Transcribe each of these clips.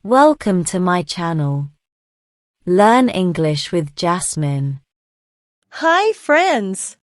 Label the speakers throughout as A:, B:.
A: Welcome to my channel. Learn English with Jasmine.
B: Hi friends!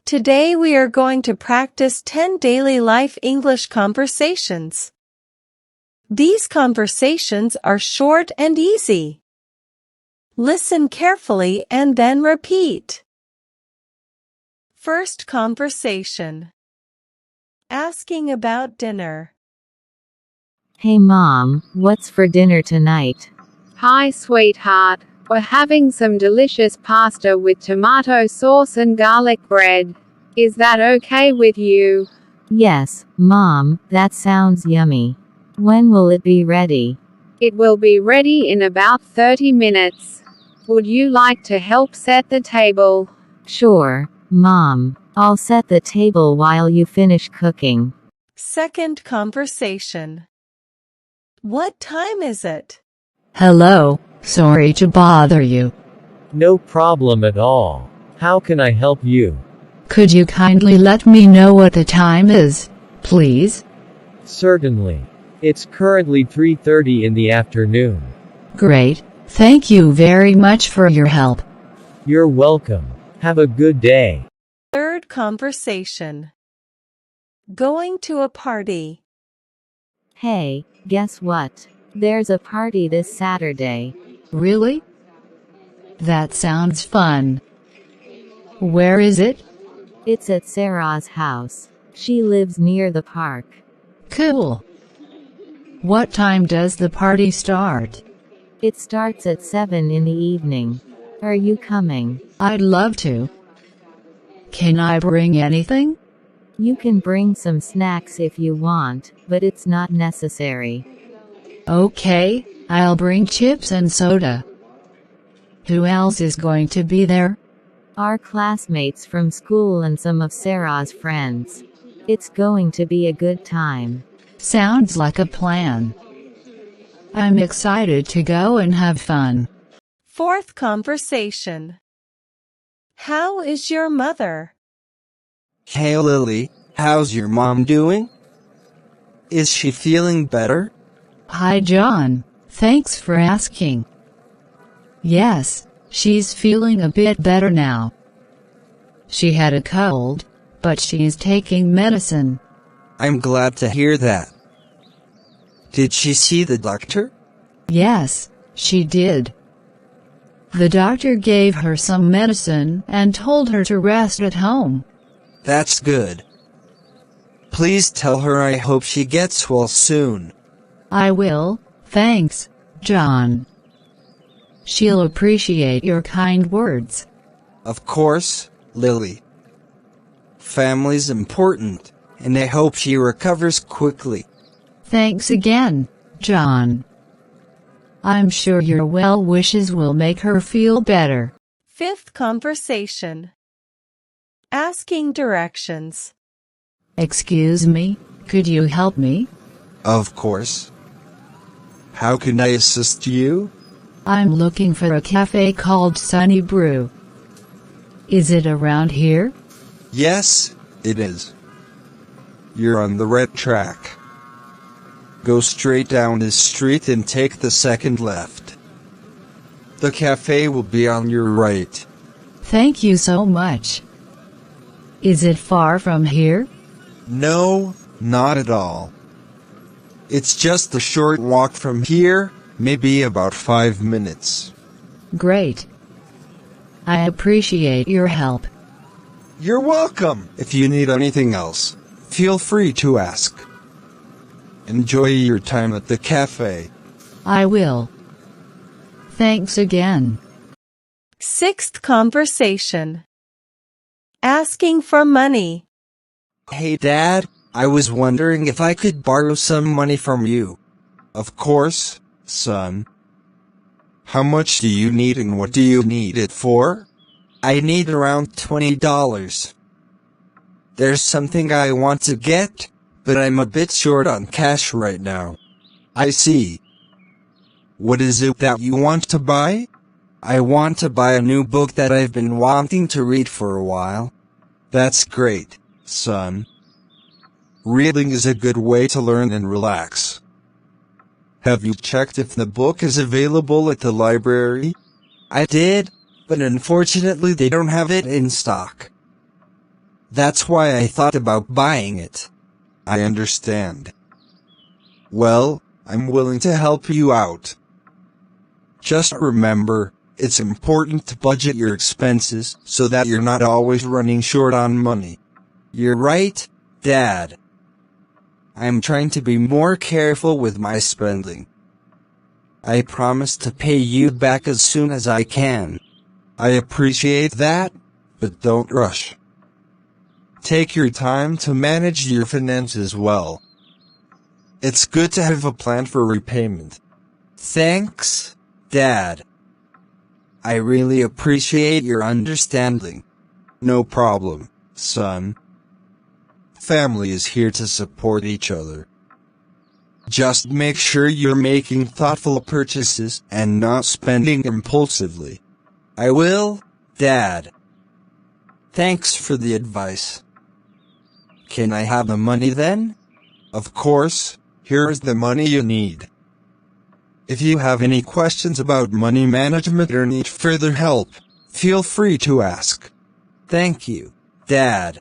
B: Today we are going to practice 10 daily life English conversations. These conversations are short and easy. Listen carefully and then repeat. First conversation. Asking about dinner.
C: Hey Mom, what's for dinner tonight?
D: Hi, sweetheart. We're having some delicious pasta with tomato sauce and garlic bread. Is that okay with you?
C: Yes, Mom, that sounds yummy. When will it be ready?
D: It will be ready in about 30 minutes. Would you like to help set the table?
C: Sure, Mom. I'll set the table while you finish cooking.
B: Second conversation. What time is it?
E: Hello, sorry to bother you.
F: No problem at all. How can I help you?
E: Could you kindly let me know what the time is, please?
F: Certainly. It's currently 3:30 in the afternoon.
E: Great, thank you very much for your help.
F: You're welcome. Have a good day.
B: Third conversation. Going to a party.
C: Hey, guess what? There's a party this Saturday.
E: Really? That sounds fun. Where is it?
C: It's at Sarah's house. She lives near the park.
E: Cool. What time does the party start?
C: It starts at 7 in the evening. Are you coming?
E: I'd love to. Can I bring anything?
C: You can bring some snacks if you want, but it's not necessary.
E: Okay, I'll bring chips and soda. Who else is going to be there?
C: Our classmates from school and some of Sarah's friends. It's going to be a good time.
E: Sounds like a plan. I'm excited to go and have fun.
B: Fourth conversation. How is your mother?
G: Hey Lily, how's your mom doing? Is she feeling better?
E: Hi John, thanks for asking. Yes, she's feeling a bit better now. She had a cold, but she's taking medicine.
G: I'm glad to hear that. Did she see the doctor?
E: Yes, she did. The doctor gave her some medicine and told her to rest at home.
G: That's good. Please tell her I hope she gets well soon.
E: I will, thanks, John. She'll appreciate your kind words.
G: Of course, Lily. Family's important, and I hope she recovers quickly.
E: Thanks again, John. I'm sure your well wishes will make her feel better.
B: Fifth conversation. Asking directions.
E: Excuse me, could you help me?
G: Of course. How can I assist you?
E: I'm looking for a cafe called Sunny Brew. Is it around here?
G: Yes, it is. You're on the right track. Go straight down this street and take the second left. The cafe will be on your right.
E: Thank you so much. Is it far from here?
G: No, not at all. It's just a short walk from here, maybe about 5 minutes.
E: Great. I appreciate your help.
G: You're welcome. If you need anything else, feel free to ask. Enjoy your time at the cafe.
E: I will. Thanks again.
B: Sixth conversation. Asking for money.
G: Hey Dad, I was wondering if I could borrow some money from you. Of course, son. How much do you need and what do you need it for? I need around $20. There's something I want to get, but I'm a bit short on cash right now. I see. What is it that you want to buy? I want to buy a new book that I've been wanting to read for a while. That's great, son. Reading is a good way to learn and relax. Have you checked if the book is available at the library? I did, but unfortunately they don't have it in stock. That's why I thought about buying it. I understand. Well, I'm willing to help you out. Just remember, it's important to budget your expenses so that you're not always running short on money. You're right, Dad. I'm trying to be more careful with my spending. I promise to pay you back as soon as I can. I appreciate that, but don't rush. Take your time to manage your finances well. It's good to have a plan for repayment. Thanks, Dad. I really appreciate your understanding. No problem, son. Family is here to support each other. Just make sure you're making thoughtful purchases and not spending impulsively. I will, Dad. Thanks for the advice. Can I have the money then? Of course, here is the money you need. If you have any questions about money management or need further help, feel free to ask. Thank you, Dad.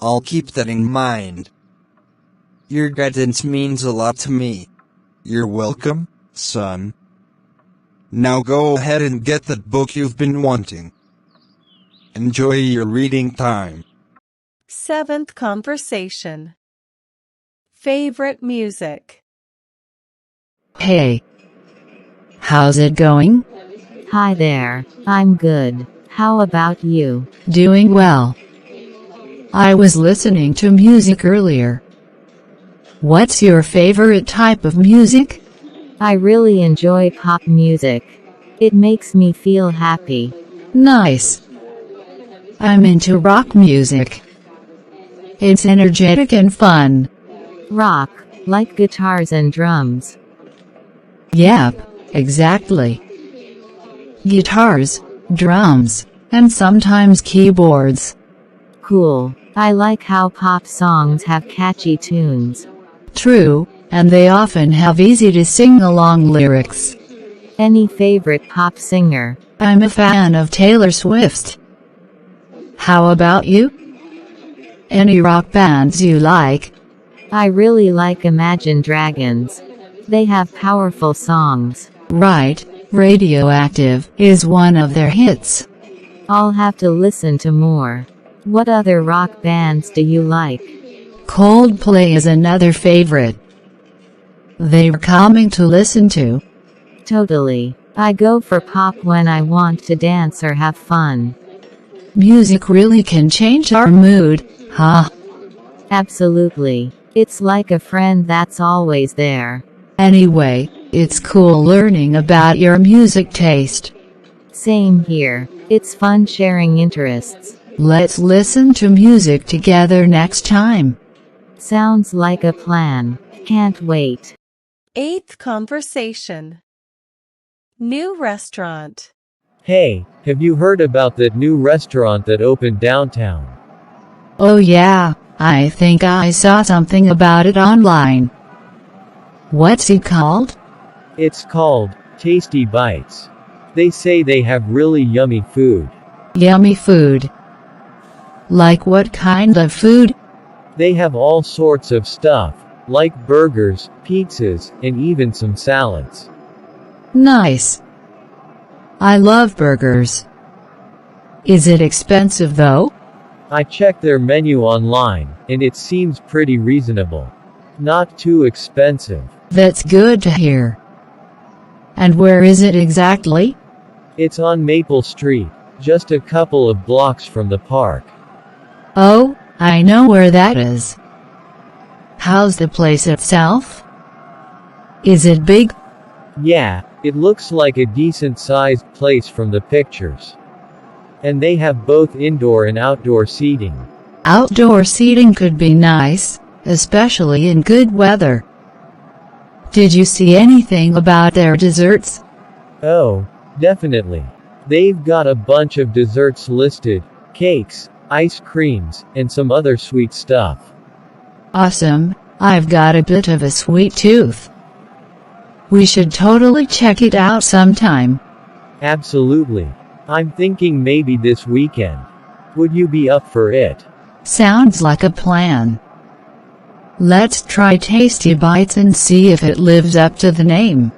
G: I'll keep that in mind. Your guidance means a lot to me. You're welcome, son. Now go ahead and get that book you've been wanting. Enjoy your reading time.
B: 7th conversation. Favorite music.
E: Hey. How's it going?
C: Hi there, I'm good. How about you?
E: Doing well. I was listening to music earlier. What's your favorite type of music?
C: I really enjoy pop music. It makes me feel happy.
E: Nice. I'm into rock music. It's energetic and fun.
C: Rock, like guitars and drums.
E: Yep, exactly. Guitars, drums, and sometimes keyboards.
C: Cool. I like how pop songs have catchy tunes.
E: True, and they often have easy to sing along lyrics.
C: Any favorite pop singer?
E: I'm a fan of Taylor Swift. How about you? Any rock bands you like?
C: I really like Imagine Dragons. They have powerful songs.
E: Right, Radioactive is one of their hits.
C: I'll have to listen to more. What other rock bands do you like?
E: Coldplay is another favorite. They're calming to listen to.
C: Totally. I go for pop when I want to dance or have fun.
E: Music really can change our mood, huh?
C: Absolutely. It's like a friend that's always there.
E: Anyway, it's cool learning about your music taste.
C: Same here. It's fun sharing interests.
E: Let's listen to music together next time.
C: Sounds like a plan. Can't wait.
B: 8th conversation. New restaurant.
F: Hey, have you heard about that new restaurant that opened downtown?
E: Oh yeah, I think I saw something about it online. What's it called?
F: It's called Tasty Bites. They say they have really yummy food.
E: Yummy food. Like what kind of food?
F: They have all sorts of stuff, like burgers, pizzas, and even some salads.
E: Nice. I love burgers. Is it expensive though?
F: I checked their menu online, and it seems pretty reasonable. Not too expensive.
E: That's good to hear. And where is it exactly?
F: It's on Maple Street, just a couple of blocks from the park.
E: Oh, I know where that is. How's the place itself? Is it big?
F: Yeah, it looks like a decent-sized place from the pictures. And they have both indoor and outdoor seating.
E: Outdoor seating could be nice, especially in good weather. Did you see anything about their desserts?
F: Oh, definitely. They've got a bunch of desserts listed, cakes, ice creams, and some other sweet stuff.
E: Awesome, I've got a bit of a sweet tooth. We should totally check it out sometime.
F: Absolutely. I'm thinking maybe this weekend. Would you be up for it?
E: Sounds like a plan. Let's try Tasty Bites and see if it lives up to the name.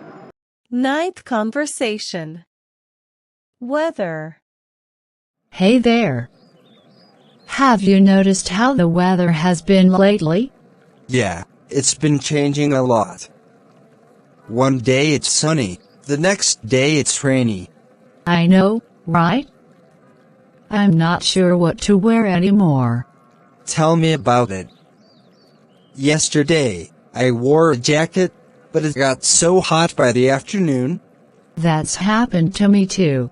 B: Ninth conversation. Weather.
E: Hey there. Have you noticed how the weather has been lately?
G: Yeah, it's been changing a lot. One day it's sunny, the next day it's rainy.
E: I know, right? I'm not sure what to wear anymore.
G: Tell me about it. Yesterday, I wore a jacket, but it got so hot by the afternoon.
E: That's happened to me too.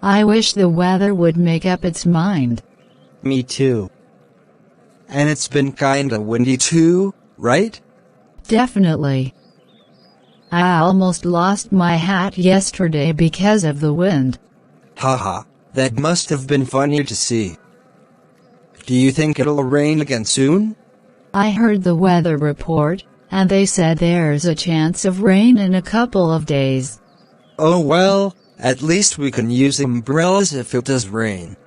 E: I wish the weather would make up its mind.
G: Me too. And it's been kinda windy too, right?
E: Definitely. I almost lost my hat yesterday because of the wind.
G: Haha, that must have been funny to see. Do you think it'll rain again soon?
E: I heard the weather report, and they said there's a chance of rain in a couple of days.
G: Oh well, at least we can use umbrellas if it does rain.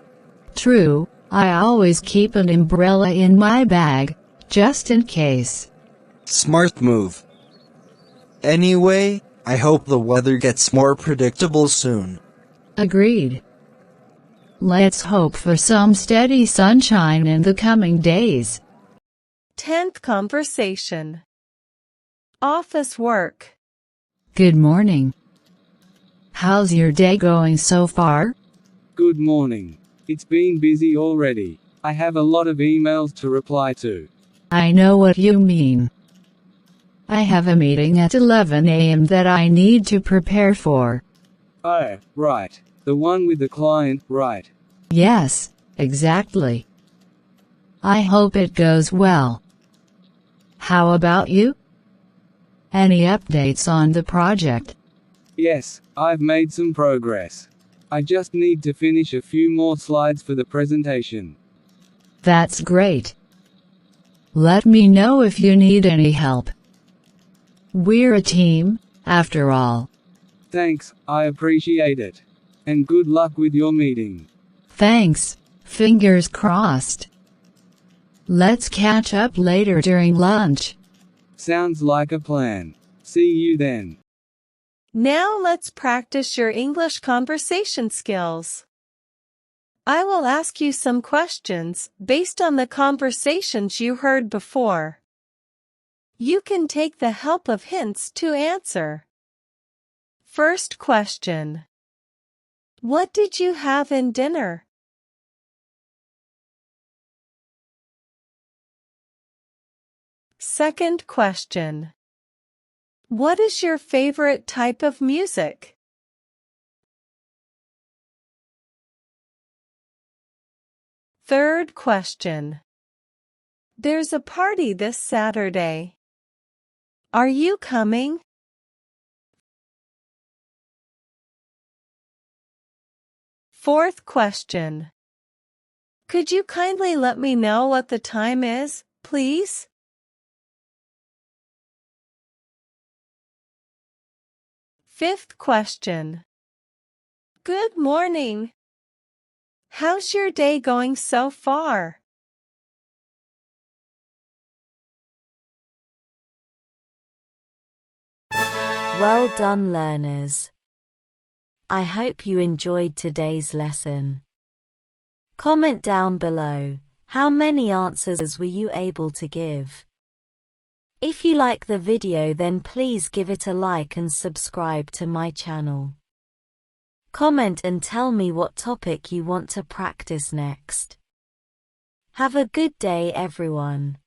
E: True, I always keep an umbrella in my bag, just in case.
G: Smart move. Anyway, I hope the weather gets more predictable soon.
E: Agreed. Let's hope for some steady sunshine in the coming days.
B: 10th conversation. Office work.
E: Good morning. How's your day going so far?
H: Good morning. It's been busy already. I have a lot of emails to reply to.
E: I know what you mean. I have a meeting at 11 a.m. that I need to prepare for.
H: Oh, right. The one with the client, right?
E: Yes, exactly. I hope it goes well. How about you? Any updates on the project?
H: Yes, I've made some progress. I just need to finish a few more slides for the presentation.
E: That's great. Let me know if you need any help. We're a team, after all.
H: Thanks, I appreciate it. And good luck with your meeting.
E: Thanks, fingers crossed. Let's catch up later during lunch.
H: Sounds like a plan. See you then.
B: Now let's practice your English conversation skills. I will ask you some questions based on the conversations you heard before. You can take the help of hints to answer. First question. What did you have in dinner? Second question. What is your favorite type of music? Third question. There's a party this Saturday. Are you coming? Fourth question. Could you kindly let me know what the time is, please? Fifth question. Good morning. How's your day going so far?
A: Well done, learners. I hope you enjoyed today's lesson. Comment down below, how many answers were you able to give? If you like the video, then please give it a like and subscribe to my channel. Comment and tell me what topic you want to practice next. Have a good day, everyone.